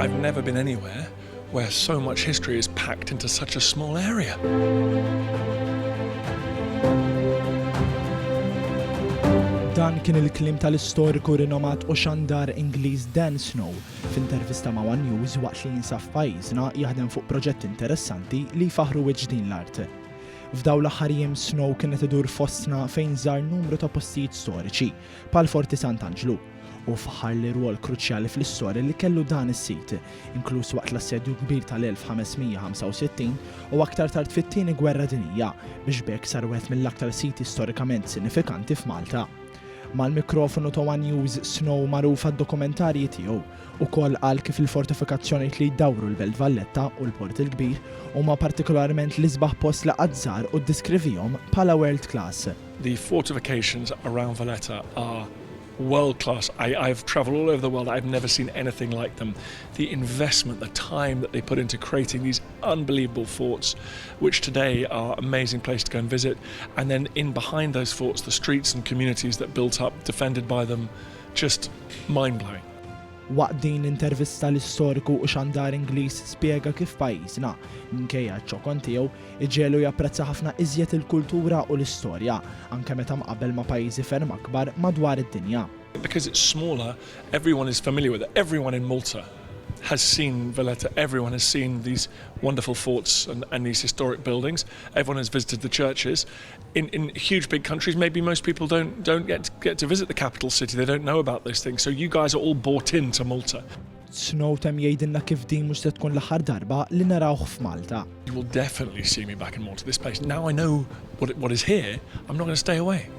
I've never been anywhere where so much history is packed into such a small area. Dan kien il-kliem tal-istoriku rinomat u xandar Ingliż Dan Snow f'intervista ma' One News waqt li jinsab f'pajjiżna jaħdem fuq proġett interessanti li jfaħru wiċċ din l-art. F'daw l-aħħar jiem Snow kienet idur fostna fejn żar numru ta' postijiet storiċi bħal Forti Sant'Angelo u faħar li rwol kruċjali fl-istorja li kellu dan is-sit, inkluż waqt l-assedju kbir tal-1565 u aktar tard fit-tieni gwerra dinjija biex bekk sar wieħed mill-aktar siti storikament sinifikanti f'Malta. Mal-mikrofonu ta' One News Snow magħruf għad-dokumentarji tiegħu ukoll qal kif il-fortifikazzjonijiet li jdawru l-Belt Valletta u l-Port il-Kbir huma partikolarment l-isbaħ post laqgħet żgħar u ddiskrivihom bħala world class. The fortifications around Valletta are world class. I've travelled all over the world. I've never seen anything like them. The investment, the time that they put into creating these unbelievable forts, which today are an amazing place to go and visit. And then in behind those forts, the streets and communities that built up, defended by them, just mind-blowing. Waqt din intervista l-istoriku u xandar Ingliż spjega kif pajjiżna minkejja ċ-ċokon tiegħu iġielu japprezza ħafna iżjed il-kultura u l-istorja anke meta mqabbel ma' pajjiżi ferm akbar madwar id-dinja. Because it's smaller, everyone is familiar with it. Everyone in Malta has seen Valletta. Everyone has seen these wonderful forts and these historic buildings. Everyone has visited the churches. In huge big countries, maybe most people don't get to visit the capital city. They don't know about those things. So you guys are all bought into Malta. Snow tem jgħidilna kif din mhux se tkun l-aħħar darba li narawh f'Malta. You will definitely see me back in Malta. This place. Now I know what is here. I'm not going to stay away.